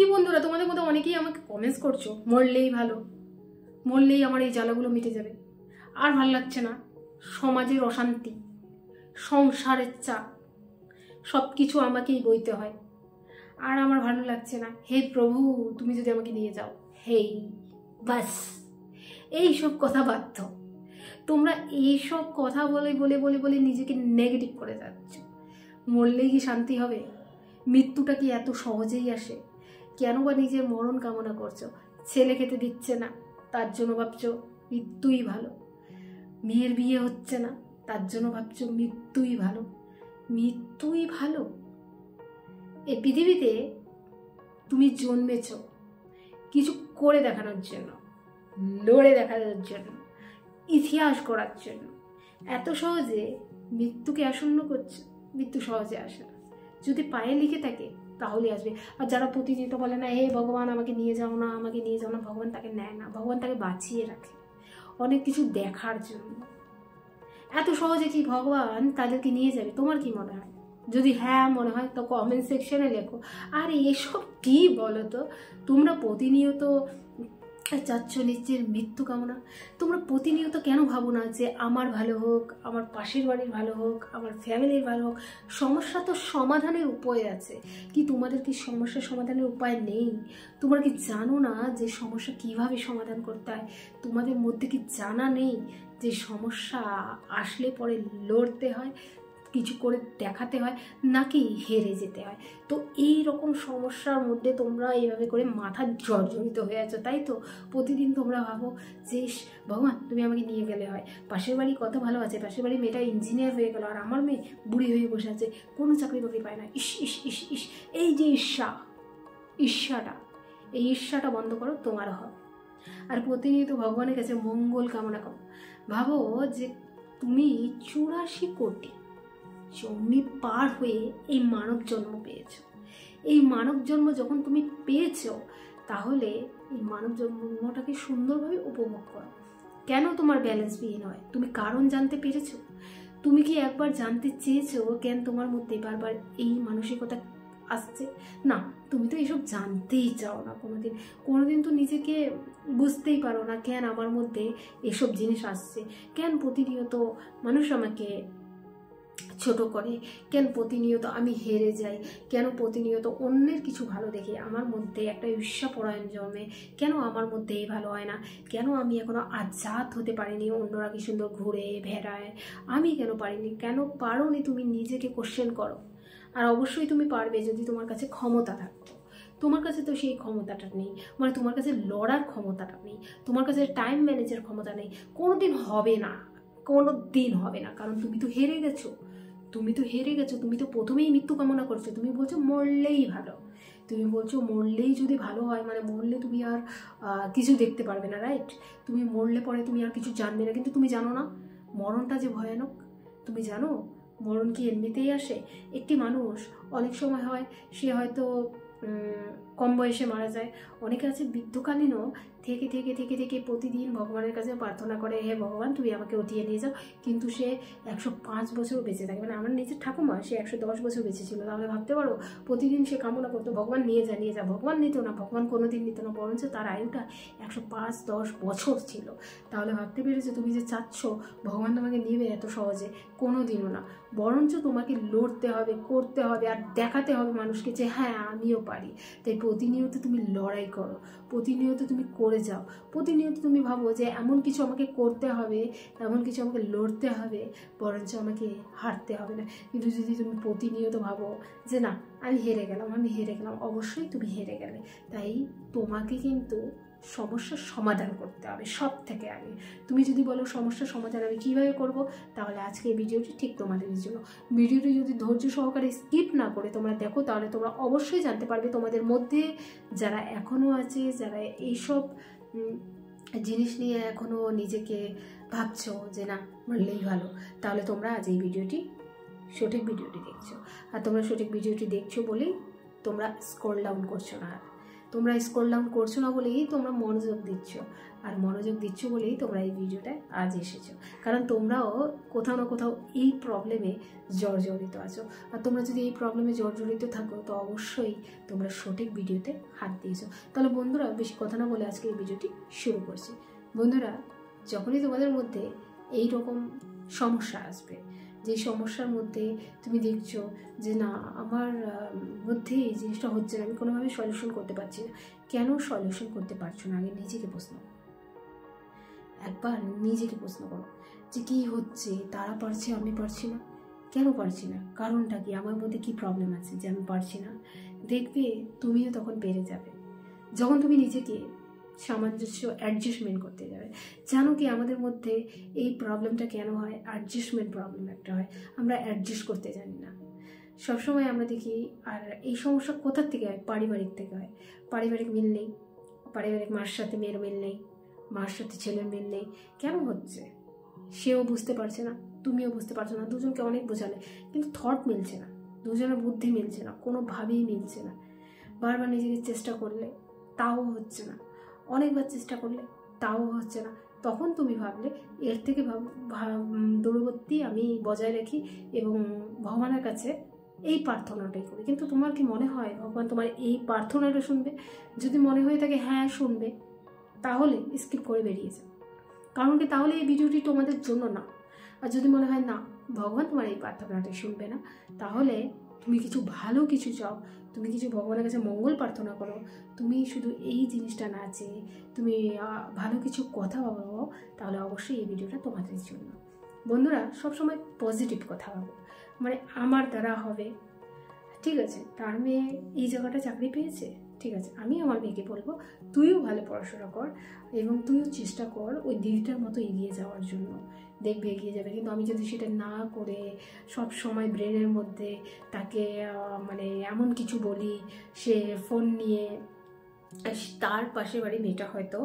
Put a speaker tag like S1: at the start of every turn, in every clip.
S1: কি বন্ধুরা, তোমাদের মধ্যে অনেকেই আমাকে কমেন্টস করছো মরলেই ভালো, মরলেই আমার এই জ্বালাগুলো মিটে যাবে, আর ভাল লাগছে না, সমাজের অশান্তি, সংসারের চাপ, সব কিছু আমাকেই বইতে হয়, আর আমার ভালো লাগছে না, হে প্রভু তুমি যদি আমাকে নিয়ে যাও। হেই বাস, এইসব কথা বাধ্য। তোমরা এইসব কথা বলে বলে বলে বলে নিজেকে নেগেটিভ করে যাচ্ছ। মরলেই কি শান্তি হবে? মৃত্যুটা কি এত সহজেই আসে? কেন বা নিজের মরণ কামনা করছো? ছেলে খেতে দিচ্ছে না তার জন্য ভাবছো মৃত্যুই ভালো, মেয়ের বিয়ে হচ্ছে না তার জন্য ভাবছো মৃত্যুই ভালো। মৃত্যুই ভালো? এই পৃথিবীতে তুমি জন্মেছ কিছু করে দেখানোর জন্য, লড়ে দেখানোর জন্য, ইতিহাস করার জন্য। এত সহজে মৃত্যুকে আসন্ন করছে? মৃত্যু সহজে আসে না, যদি পায়ে লিখে থাকে তাহলে আসবে। আর যারা প্রতিনিয়ত বলে না হে ভগবান আমাকে নিয়ে যাও না, আমাকে নিয়ে যাও না, ভগবান তাকে নেয় না, ভগবান তাকে বাঁচিয়ে রাখে অনেক কিছু দেখার জন্য। এত সহজে কি ভগবান তাদেরকে নিয়ে যাবে? তোমার কি মনে হয়? যদি হ্যাঁ মনে হয় তো কমেন্ট সেকশনে লেখো। আর এসব কি বলো তো, তোমরা প্রতিনিয়ত চাচ্ছ নিজের মৃত্যু কামনা। তোমরা প্রতিনিয়ত কেন ভাবো না যে আমার ভালো হোক, আমার পাশের বাড়ির ভালো হোক, আমার ফ্যামিলির ভালো হোক? সমস্যা তো সমাধানের উপায় আছে। কি তোমাদের কি সমস্যা সমাধানের উপায় নেই? তোমরা কি জানো না যে সমস্যা কিভাবে সমাধান করতে হয়? তোমাদের মধ্যে কি জানা নেই যে সমস্যা আসলে পরে লড়তে হয়, কিছু করে দেখাতে হয়, নাকি হেরে যেতে হয়? তো এই রকম সমস্যার মধ্যে তোমরা এইভাবে করে মাথা জর্জরিত হয়ে আছো, তাই তো? প্রতিদিন তোমরা ভাবো যে ভগবান তুমি আমাকে নিয়ে গেলে হয়, পাশের বাড়ি কত ভালো আছে, পাশের বাড়ি মেয়েটা ইঞ্জিনিয়ার হয়ে গেল আর আমার মেয়ে বুড়ি হয়ে বসে আছে, কোনো চাকরি বাকরি পায় না, ইস ইস ইস ইস। এই যে ঈর্ষাটা, এই ঈর্ষাটা বন্ধ করো, তোমার হবে। আর প্রতিনিয়ত ভগবানের কাছে মঙ্গল কামনা করো। ভাবো যে তুমি 84 কোটি জন্মে পার হয়ে এই মানব জন্ম পেয়েছ। এই মানব জন্ম যখন তুমি পেয়েছ, তাহলে এই মানব জন্মটাকে সুন্দরভাবে উপভোগ করো। কেন তোমার ব্যালেন্স বিহীন হয়? তুমি কারণ জানতে পেরেছো? তুমি কি একবার জানতে চেয়েছো কেন তোমার মধ্যে বারবার এই মানসিকতা আসছে? না, তুমি তো এসব জানতেই চাও না কোনোদিন। কোনোদিন তো নিজেকে বুঝতেই পারো না কেন আমার মধ্যে এসব জিনিস আসছে, কেন প্রতিনিয়ত মানুষ আমাকে ছোট করে, কেন প্রতিনিয়ত আমি হেরে যাই, কেন প্রতিনিয়ত অন্যের কিছু ভালো দেখে আমার মধ্যে একটা ঈর্ষাপরায়ণ জন্মে, কেন আমার মধ্যে এই ভালো হয় না, কেন আমি এখনো আজাদ হতে পারিনি, অন্যরা কি সুন্দর ঘুরে বেড়ায়, আমি কেন পারিনি? কেন পারোনি? তুমি নিজেকে কোশ্চেন করো। আর অবশ্যই তুমি পারবে যদি তোমার কাছে ক্ষমতা থাকতো। তোমার কাছে তো সেই ক্ষমতাটা নেই, মানে তোমার কাছে লড়ার ক্ষমতাটা নেই, তোমার কাছে টাইম ম্যানেজের ক্ষমতা নেই। কোনোদিন হবে না, কোনো দিন হবে না, কারণ তুমি তো হেরে গেছো। তুমি তো হেরে গেছো, তুমি তো প্রথমেই মৃত্যু কামনা করছো। তুমি বলছো মরলেই ভালো, তুমি বলছো মরলেই যদি ভালো হয়, মানে মরলে তুমি আর কিছু দেখতে পারবে না, রাইট? তুমি মরলে পরে তুমি আর কিছু জানবে না, কিন্তু তুমি জানো না মরণটা যে ভয়ানক। তুমি জানো মরণ কি এমনিতেই আসে? একটি মানুষ অনেক সময় হয় সে হয়তো কম বয়সে মারা যায়, অনেকে আছে বৃদ্ধকালীনও থেকে থেকে থেকে থেকে প্রতিদিন ভগবানের কাছে প্রার্থনা করে হে ভগবান তুমি আমাকে উঠিয়ে নিয়ে যাও, কিন্তু সে 105 বছরও বেঁচে থাকে। মানে আমার নিজের ঠাকুমা সে 110 বছর বেঁচে ছিল। তাহলে ভাবতে পারো, প্রতিদিন সে কামনা করতো ভগবান নিয়ে যা নিয়ে যা। ভগবান নিত না, ভগবান কোনোদিন নিত না, বরঞ্চ তার আয়ুটা 105-10 বছর ছিল। তাহলে ভাবতে পেরেছো তুমি যে চাচ্ছ ভগবান তোমাকে নেবে এত সহজে? কোনোদিনও না, বরঞ্চ তোমাকে লড়তে হবে, করতে হবে, আর দেখাতে হবে মানুষকে যে হ্যাঁ আমিও পারি। তাই প্রতিনিয়ত তুমি লড়াই করো, প্রতিনিয়ত তুমি করে যাও, প্রতিনিয়ত তুমি ভাবো যে এমন কিছু আমাকে করতে হবে, এমন কিছু আমাকে লড়তে হবে, বরঞ্চ আমাকে হারতে হবে না। কিন্তু যদি তুমি প্রতিনিয়ত ভাবো যে না আমি হেরে গেলাম, আমি হেরে গেলাম, অবশ্যই তুমি হেরে গেলে। তাই তোমাকে কিন্তু সমস্যার সমাধান করতে হবে সব থেকে আগে। তুমি যদি বলো সমস্যার সমাধান আমি কীভাবে করব, তাহলে আজকে এই ভিডিওটি ঠিক তোমাদের জন্য। ভিডিওটি যদি ধৈর্য সহকারে স্কিপ না করে তোমরা দেখো, তাহলে তোমরা অবশ্যই জানতে পারবে তোমাদের মধ্যে যারা এখনও আছে, যারা এইসব জিনিস নিয়ে এখনও নিজেকে ভাবছো যে না মরলেই ভালো, তাহলে তোমরা আজ এই ভিডিওটি সঠিক ভিডিওটি দেখছো। আর তোমরা সঠিক ভিডিওটি দেখছো বলেই তোমরা স্ক্রল ডাউন করছো না। তোমরা স্ক্রল ডাউন করছো না বলেই তোমরা মনোযোগ দিচ্ছ, আর মনোযোগ দিচ্ছ বলেই তোমরা এই ভিডিওটায় আজ এসেছো, কারণ তোমরাও কোথাও না কোথাও এই প্রবলেমে জর্জরিত আছো। আর তোমরা যদি এই প্রবলেমে জর্জরিত থাকো তো অবশ্যই তোমরা সঠিক ভিডিওতে হাত দিয়েছো। তাহলে বন্ধুরা বেশি কথা না বলে আজকে এই ভিডিওটি শুরু করছি। বন্ধুরা, যখনই তোমাদের মধ্যে এই রকম সমস্যা আসবে, যে সমস্যার মধ্যে তুমি দেখছো যে না আমার মধ্যে এই জিনিসটা হচ্ছে না, আমি কোনোভাবে সলিউশন করতে পারছি না, কেন সলিউশন করতে পারছো না? আগে নিজেকে প্রশ্ন করো, একবার নিজেকে প্রশ্ন করো যে কী হচ্ছে, তারা পারছে আমি পারছি না, কেন পারছি না, কারণটা কি, আমার মধ্যে কি প্রবলেম আছে যে আমি পারছি না। দেখবে তুমিও তখন পেরে যাবে যখন তুমি নিজেকে সামঞ্জস্য অ্যাডজাস্টমেন্ট করতে যাবে। জানো কি আমাদের মধ্যে এই প্রবলেমটা কেন হয়? অ্যাডজাস্টমেন্ট প্রবলেম একটা হয়, আমরা অ্যাডজাস্ট করতে জানি না সবসময়। আমরা দেখি, আর এই সমস্যা কোথার থেকে হয়? পারিবারিক থেকে হয়। পারিবারিক মিল নেই, পারিবারিক মার সাথে মেয়ের মিল নেই, মার সাথে ছেলের মিল নেই। কেন হচ্ছে? সেও বুঝতে পারছে না, তুমিও বুঝতে পারছো না, দুজনকে অনেক বোঝালে কিন্তু থট মিলছে না, দুজনের বুদ্ধি মিলছে না, কোনোভাবেই মিলছে না। বারবার নিজেকে চেষ্টা করলে তাও হচ্ছে না, অনেকবার চেষ্টা করলে তাও হচ্ছে না। তখন তুমি ভাবলে এর থেকে দূরবর্তী আমি বজায় রাখি এবং ভগবানের কাছে এই প্রার্থনাটাই করি। কিন্তু তোমার কি মনে হয় ভগবান তোমার এই প্রার্থনাটা শুনবে? যদি মনে হয়ে থাকে হ্যাঁ শুনবে, তাহলে স্কিপ করে বেরিয়ে যাও, কারণ কি তাহলে এই ভিডিওটি তোমাদের জন্য না। আর যদি মনে হয় না ভগবান তোমার এই প্রার্থনাটা শুনবে না, তাহলে তুমি কিছু ভালো কিছু চাও, তুমি কিছু ভগবানের কাছে মঙ্গল প্রার্থনা করো, তুমি শুধু এই জিনিসটা না চেয়ে তুমি ভালো কিছু কথা ভাবো, তাহলে অবশ্যই এই ভিডিওটা তোমাদের জন্য। বন্ধুরা, সবসময় পজিটিভ কথা ভাবো, মানে আমার দ্বারা হবে, ঠিক আছে, তার মেয়ে এই জায়গাটা চাকরি পেয়েছে, ঠিক আছে, আমি আমার মেয়েকে বলবো তুইও ভালো পড়াশোনা কর এবং তুইও চেষ্টা কর ওই দিদিটার মতো এগিয়ে যাওয়ার জন্য, দেখবে এগিয়ে যাবে। কিন্তু আমি যদি সেটা না করে সব সময় ব্রেনের মধ্যে তাকে মানে এমন কিছু বলি, সে ফোন নিয়ে, তার পাশের বাড়ি মেয়েটা হয়তো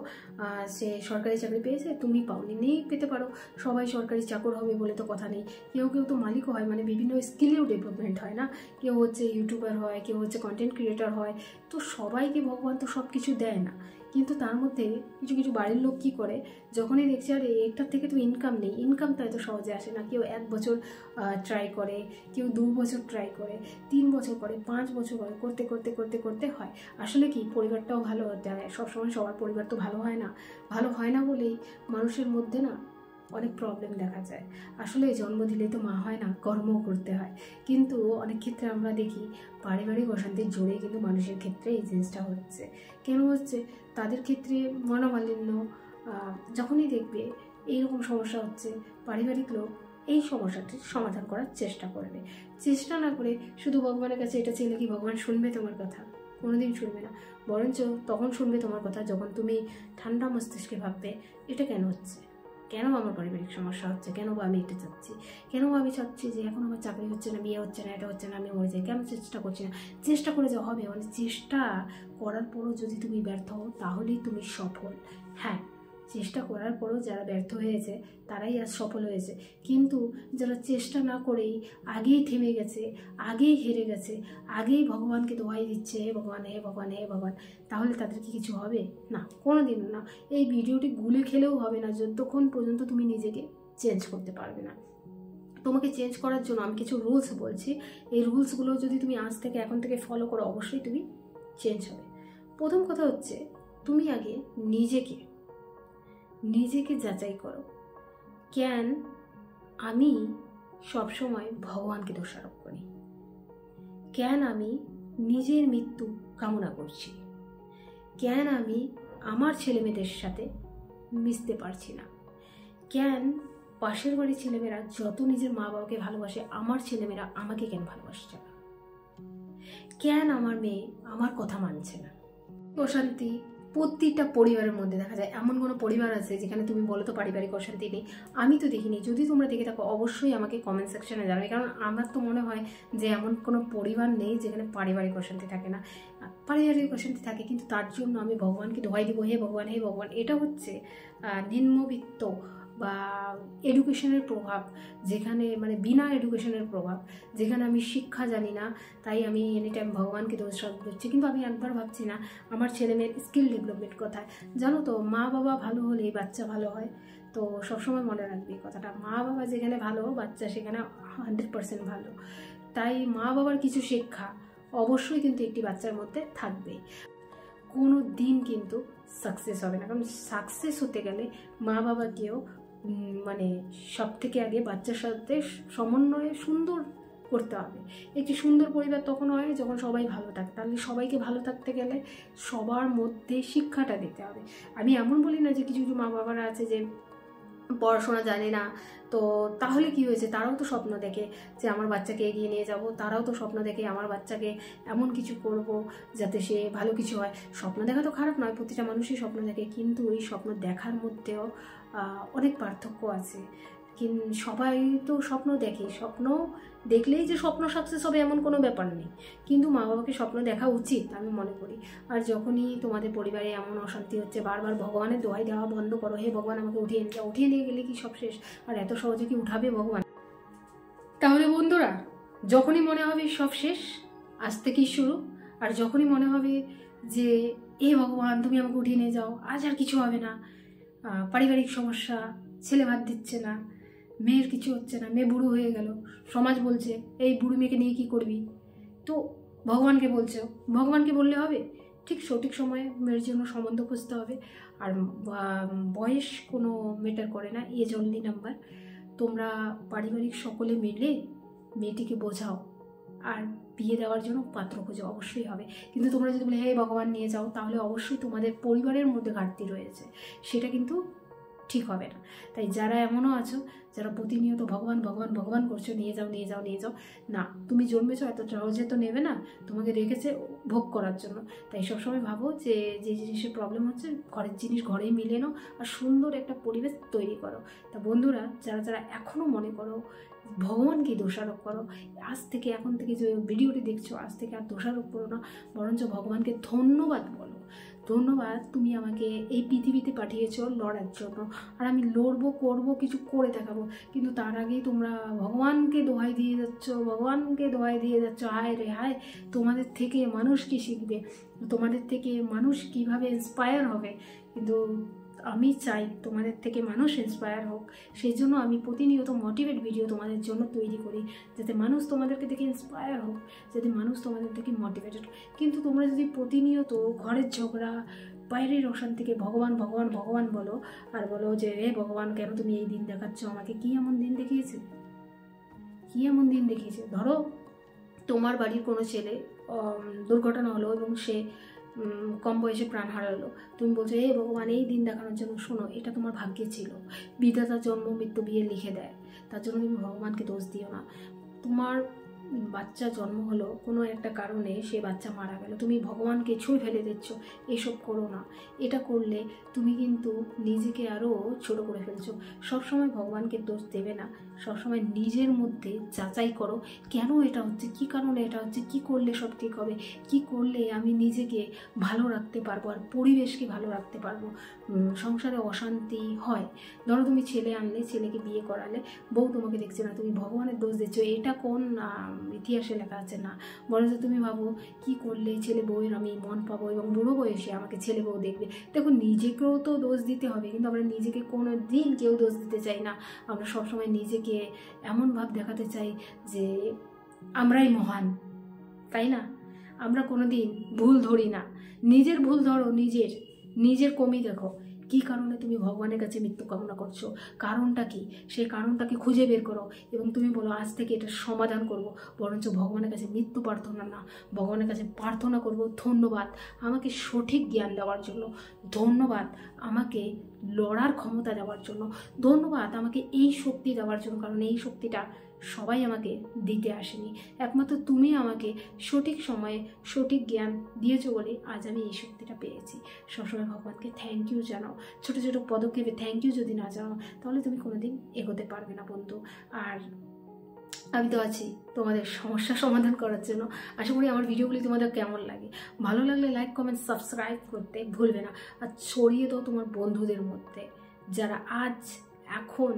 S1: সে সরকারি চাকরি পেয়েছে, তুমি পাওনি, নেই পেতে পারো, সবাই সরকারি চাকর হবে বলে তো কথা নেই, কেউ কেউ তো মালিকও হয়, মানে বিভিন্ন স্কিলেও ডেভেলপমেন্ট হয় না, কেউ হচ্ছে ইউটিউবার হয়, কেউ হচ্ছে কন্টেন্ট ক্রিয়েটার হয়। তো সবাইকে ভগবান তো সব কিছু দেয় না, কিন্তু তার মধ্যে কিছু কিছু বাড়ির লোক কী করে, যখনই দেখছে আর একটার থেকে তো ইনকাম নেই, ইনকাম তো এত সহজে আসে না, কেউ 1 বছর ট্রাই করে, কেউ 2 বছর ট্রাই করে, 3 বছর করে, 5 বছর করে, করতে করতে করতে করতে হয়। আসলে কি পরিবারটাও ভালো হতে হয়, সবসময় সবার পরিবার তো ভালো হয় না, ভালো হয় না বলেই মানুষের মধ্যে না অনেক প্রবলেম দেখা যায়। আসলে জন্ম দিলে তো মা হয় না, কর্মও করতে হয়। কিন্তু অনেক ক্ষেত্রে আমরা দেখি পারিবারিক অশান্তির জোরেই কিন্তু মানুষের ক্ষেত্রে এই জিনিসটা হচ্ছে। কেন হচ্ছে? তাদের ক্ষেত্রে মনোমালিন্য, যখনই দেখবে এইরকম সমস্যা হচ্ছে, পারিবারিক লোক এই সমস্যাটির সমাধান করার চেষ্টা করবে। চেষ্টা না করে শুধু ভগবানের কাছে এটা চাইলে কি ভগবান শুনবে তোমার কথা? কোনোদিন শুনবে না। বরঞ্চ তখন শুনবে তোমার কথা যখন তুমি ঠান্ডা মস্তিষ্কে ভাববে এটা কেন হচ্ছে, কেন আমার পারিবারিক সমস্যা হচ্ছে, কেন বা আমি এটা চাচ্ছি, কেন বা আমি চাচ্ছি যে এখন আমার চাকরি হচ্ছে না, বিয়ে হচ্ছে না, এটা হচ্ছে না, আমি মরে যাই, কেন চেষ্টা করছি না? চেষ্টা করে যা হবে, মানে চেষ্টা করার পরও যদি তুমি ব্যর্থ হও তাহলেই তুমি সফল। হ্যাঁ, চেষ্টা করার পরও যারা ব্যর্থ হয়েছে তারাই আজ সফল হয়েছে, কিন্তু যারা চেষ্টা না করেই আগেই থেমে গেছে, আগেই হেরে গেছে, আগেই ভগবানকে দোহাই দিচ্ছে হে ভগবান হে ভগবান হে ভগবান, তাহলে তাদের কি কিছু হবে? না, কোনোদিন না। এই ভিডিওটি গুলে খেলেও হবে না যতক্ষণ পর্যন্ত তুমি নিজেকে চেঞ্জ করতে পারবে না। তোমাকে চেঞ্জ করার জন্য আমি কিছু রুলস বলছি, এই রুলসগুলো যদি তুমি আজ থেকে এখন থেকে ফলো করো অবশ্যই তুমি চেঞ্জ হবে। প্রথম কথা হচ্ছে তুমি আগে নিজেকে যাচাই করো, কেন আমি সবসময় ভগবানকে দোষারোপ করি, কেন আমি নিজের মৃত্যু কামনা করছি, কেন আমি আমার ছেলেমেয়েদের সাথে মিশতে পারছি না, কেন পাশের বাড়ির ছেলেমেয়েরা যত নিজের মা বাবাকে ভালোবাসে আমার ছেলেমেয়েরা আমাকে কেন ভালোবাসছে না, কেন আমার মেয়ে আমার কথা মানছে না। অশান্তি প্রতিটা পরিবারের মধ্যে দেখা যায়। এমন কোনো পরিবার আছে যেখানে তুমি বলো তো পারিবারিক অশান্তি নেই? আমি তো দেখিনি। যদি তোমরা দেখে থাকো অবশ্যই আমাকে কমেন্ট সেকশনে জানাবে, কারণ আমার তো মনে হয় যে এমন কোনো পরিবার নেই যেখানে পারিবারিক অশান্তি থাকে না। পারিবারিক অশান্তি থাকে, কিন্তু তার জন্য আমি ভগবানকে দোহাই দিব হে ভগবান হে ভগবান। এটা হচ্ছে নিম্নবিত্ত বা এডুকেশনের প্রভাব, যেখানে মানে বিনা এডুকেশনের প্রভাব, যেখানে আমি শিক্ষা জানি না, তাই আমি এনি টাইম ভগবানকে দোষ দিচ্ছি। কিন্তু আমি একবার ভাবছি না আমার ছেলেমেয়ের স্কিল ডেভেলপমেন্ট কথায়। জানো তো, মা বাবা ভালো হলেই বাচ্চা ভালো হয়। তো সবসময় মনে রাখবি কথাটা, মা বাবা যেখানে ভালো, বাচ্চা সেখানে 100% ভালো। তাই মা বাবার কিছু শিক্ষা অবশ্যই কিন্তু একটি বাচ্চার মধ্যে থাকবেই। কোনো দিন কিন্তু সাকসেস হবে না, কারণ সাকসেস হতে গেলে মা বাবাকেও মানে সব থেকে আগে বাচ্চার সাথে সমন্বয়ে সুন্দর করতে হবে। একটি সুন্দর পরিবার তখন হয় যখন সবাই ভালো থাকে। তাহলে সবাইকে ভালো থাকতে গেলে সবার মধ্যে শিক্ষাটা দিতে হবে। আমি এমন বলি না যে কিছু কিছু মা বাবারা আছে যে পড়াশোনা জানে না, তো তাহলে কি হয়েছে, তারাও তো স্বপ্ন দেখে যে আমার বাচ্চাকে এগিয়ে নিয়ে যাব, তারাও তো স্বপ্ন দেখে আমার বাচ্চাকে এমন কিছু করব যাতে সে ভালো কিছু হয়। স্বপ্ন দেখা তো খারাপ নয়, প্রতিটা মানুষই স্বপ্ন দেখে, কিন্তু এই স্বপ্ন দেখার মধ্যেও অনেক পার্থক্য আছে। কিন্তু সবাই তো স্বপ্ন দেখে, স্বপ্ন দেখলেই যে স্বপ্ন সাকসেস হবে এমন কোনো ব্যাপার নেই, কিন্তু মা বাবাকে স্বপ্ন দেখা উচিত আমি মনে করি। আর যখনই তোমাদের পরিবারে এমন অশান্তি হচ্ছে, বারবার ভগবানের দোহাই দেওয়া বন্ধ করো, হে ভগবান আমাকে উঠিয়ে নিয়ে যাও, উঠিয়ে নিয়ে গেলে কি সব শেষ? আর এত সহজে কি উঠাবে ভগবান? তাহলে বন্ধুরা, যখনই মনে হবে সব শেষ, আজ থেকেই শুরু। আর যখনই মনে হবে যে হে ভগবান তুমি আমাকে উঠিয়ে নিয়ে যাও, আজ আর কিছু হবে না, পারিবারিক সমস্যা, ছেলে ভাত দিচ্ছে না, মেয়ের কিছু হচ্ছে না, মেয়ে বুড়ো হয়ে গেল, সমাজ বলছে এই বুড়ি মেয়েকে নিয়ে কী করবি, তো ভগবানকে বলছো, ভগবানকে বললে হবে? ঠিক সঠিক সময়ে মেয়ের জন্য সম্বন্ধ খুঁজতে হবে। আর বয়স কোনো ম্যাটার করে না, এজ অনলি নাম্বার। তোমরা পারিবারিক সকলে মিলে মেয়েটিকে বোঝাও আর বিয়ে দেওয়ার জন্য পাত্র খুঁজে অবশ্যই হবে। কিন্তু তোমরা যদি বলে হে ভগবান নিয়ে যাও, তাহলে অবশ্যই তোমাদের পরিবারের মধ্যে ঘাটতি রয়েছে, সেটা কিন্তু ঠিক হবে না। তাই যারা এমনও আছো যারা প্রতিনিয়ত ভগবান ভগবান ভগবান করছো, নিয়ে যাও নিয়ে যাও নিয়ে যাও, না, তুমি জন্মেছো এত সহজে তো নেবে না, তোমাকে রেখেছে ভোগ করার জন্য। তাই সবসময় ভাবো যে যে জিনিসের প্রবলেম হচ্ছে, ঘরের জিনিস ঘরেই মিলে নাও আর সুন্দর একটা পরিবেশ তৈরি করো। তা বন্ধুরা, যারা যারা এখনও মনে করো ভগবানকে দোষারোপ করো, আজ থেকে এখন থেকে যে ভিডিওটি দেখছো, আজ থেকে আর দোষারোপ করো না, বরঞ্চ ভগবানকে ধন্যবাদ বলো। ধন্যবাদ, তুমি আমাকে এই পৃথিবীতে পাঠিয়েছো লড়ার জন্য, আর আমি লড়বো, করবো, কিছু করে দেখাবো। কিন্তু তার আগেই তোমরা ভগবানকে দোহাই দিয়ে যাচ্ছ, ভগবানকে দোহাই দিয়ে যাচ্ছ। হায় রে হায়, তোমাদের থেকে মানুষ কি শিখবে, তোমাদের থেকে মানুষ কিভাবে ইন্সপায়ার হবে। কিন্তু আমি চাই তোমাদের থেকে মানুষ ইন্সপায়ার হোক, সেই জন্য আমি প্রতিনিয়ত মোটিভেট ভিডিও তোমাদের জন্য তৈরি করি, যাতে মানুষ তোমাদেরকে দেখে ইন্সপায়ার হোক, যাতে মানুষ তোমাদের থেকে মোটিভেটেড। কিন্তু তোমরা যদি প্রতিনিয়ত ঘরের ঝগড়া, বাইরের অশান্তিকে ভগবান ভগবান ভগবান বলো, আর বলো যে হে ভগবান কেন তুমি এই দিন দেখাচ্ছ আমাকে, কী এমন দিন দেখিয়েছে, কী এমন দিন দেখিয়েছে? ধরো তোমার বাড়ির কোনো ছেলে দুর্ঘটনা হলো এবং সে কম বয়সে প্রাণ হারালো, তুমি বলছো হে ভগবান এই দিন দেখানোর জন্য, শোনো এটা তোমার ভাগ্যে ছিল, বিধাতা জন্ম মৃত্যু বিয়ে লিখে দেয়, তার জন্য তুমি ভগবানকে দোষ দিও না। তোমার বাচ্চা জন্ম হলো, কোনো একটা কারণে সে বাচ্চা মারা গেল, তুমি ভগবানকে ছুঁয়ে ফেলে দিচ্ছ, এসব করো না। এটা করলে তুমি কিন্তু নিজেকে আরও ছোট করে ফেলছো। সবসময় ভগবানকে দোষ দেবে না, সবসময় নিজের মধ্যে যাচাই করো, কেন এটা হচ্ছে, কী কারণে এটা হচ্ছে, কী করলে সব ঠিক হবে, কী করলে আমি নিজেকে ভালো রাখতে পারবো আর পরিবেশকে ভালো রাখতে পারবো। সংসারে অশান্তি হয়, ধরো তুমি ছেলে আনলে, ছেলেকে বিয়ে করালে, বউ তোমাকে দেখছে না, তুমি ভগবানের দোষ দিচ্ছ, এটা কোন ইতিহাসে লেখা আছে? না, বরঞ্চ তুমি ভাবো কি করলে ছেলে বউয়ের আমি মন পাবো এবং বুড়ো বয়সে আমাকে ছেলে বউ দেখবে। দেখো, নিজেকেও তো দোষ দিতে হবে, কিন্তু আমরা নিজেকে কোনো দিন কেউ দোষ দিতে চাই না। আমরা সবসময় নিজেকে এমন ভাব দেখাতে চাই যে আমরাই মহান, তাই না? আমরা কোনো দিন ভুল ধরি না, নিজের ভুল ধরো, নিজের কমি দেখো, কী কারণে তুমি ভগবানের কাছে মৃত্যু কামনা করছো, কারণটা কি, সেই কারণটাকে খুঁজে বের করো এবং তুমি বলো আজ থেকে এটা সমাধান করব। বরঞ্চ ভগবানের কাছে মৃত্যু প্রার্থনা না, ভগবানের কাছে প্রার্থনা করব ধন্যবাদ আমাকে সঠিক জ্ঞান দেওয়ার জন্য, ধন্যবাদ আমাকে লড়ার ক্ষমতা দেওয়ার জন্য, ধন্যবাদ আমাকে এই শক্তি দেওয়ার জন্য, কারণ এই শক্তিটা সবাই আমাকে দিতে আসেনি, একমাত্র তুমি আমাকে সঠিক সময়ে সঠিক জ্ঞান দিয়েছো বলে আজ আমি এই শক্তিটা পেয়েছি। সবসময় ভগবানকে থ্যাংক ইউ জানাও, ছোটো ছোটো পদক্ষেপে থ্যাংক ইউ যদি না জানাও তাহলে তুমি কোনোদিন এগোতে পারবে না বন্ধু। আর আমি তো আছি তোমাদের সমস্যা সমাধান করার জন্য। আশা করি আমার ভিডিওগুলি তোমাদের কেমন লাগে, ভালো লাগলে লাইক কমেন্ট সাবস্ক্রাইব করতে ভুলবে না, আর ছড়িয়ে দাও তোমার বন্ধুদের মধ্যে যারা আজ এখন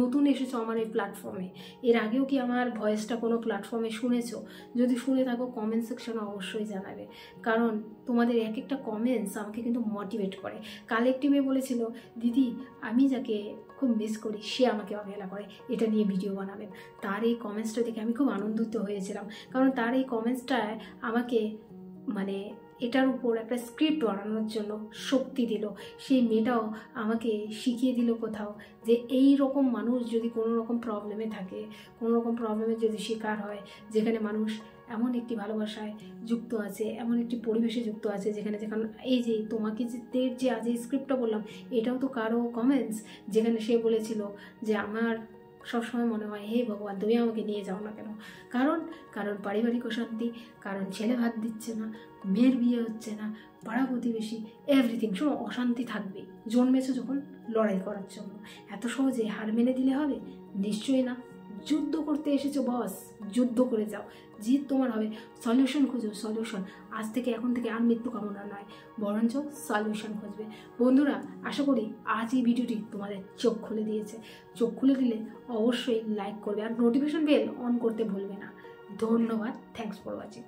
S1: নতুন এসেছো আমার এই প্ল্যাটফর্মে, এর আগেও কি আমার ভয়েসটা কোনো প্ল্যাটফর্মে শুনেছো? যদি শুনে থাকো কমেন্ট সেকশনে অবশ্যই জানাবে, কারণ তোমাদের এক একটা কমেন্টস আমাকে কিন্তু মোটিভেট করে। কালেক্টিভে বলেছিল দিদি আমি যাকে খুব মিস করি সে আমাকে অবহেলা করে, এটা নিয়ে ভিডিও বানাবেন। তার এই কমেন্টসটা দেখে আমি খুব আনন্দিত হয়েছিলাম, কারণ তার এই কমেন্টসটায় আমাকে মানে এটার উপর একটা স্ক্রিপ্ট বানানোর জন্য শক্তি দিল। সেই মেয়েটাও আমাকে শিখিয়ে দিল কোথাও যে এই রকম মানুষ যদি কোনো রকম প্রবলেমে থাকে, কোনো রকম প্রবলেমের যদি শিকার হয়, যেখানে মানুষ এমন একটি ভালোবাসায় যুক্ত আছে, এমন একটি পরিবেশে যুক্ত আছে যেখানে এই যে তোমাকে যে আজ এই স্ক্রিপ্টটা বললাম, এটাও তো কারো কমেন্টস, যেখানে সে বলেছিল যে আমার সবসময় মনে হয় হে ভগবান তুমি আমাকে নিয়ে যাও না কেন, কারণ পারিবারিক অশান্তি, কারণ ছেলে ভাত দিচ্ছে না, মেয়ের বিয়ে হচ্ছে না, পাড়া প্রতিবেশী, এভরিথিং, সব অশান্তি থাকবে। জন্মেছো যখন লড়াই করার জন্য, এত সহজে হার মেনে দিলে হবে? নিশ্চয়ই না। যুদ্ধ করতে এসেছো বস, যুদ্ধ করে যাও, জিত তোমার হবে। সলিউশন খোঁজো, সলিউশন। আজ থেকে এখন থেকে আর মৃত্যু কামনা নয়, বরঞ্চ সলিউশন খুঁজবে। বন্ধুরা, আশা করি আজ এই ভিডিওটি তোমাদের চোখ খুলে দিয়েছে। চোখ খুলে দিলে অবশ্যই লাইক করবে আর নোটিফিকেশন বেল অন করতে ভুলবে না। ধন্যবাদ, থ্যাঙ্কস ফর ওয়াচিং।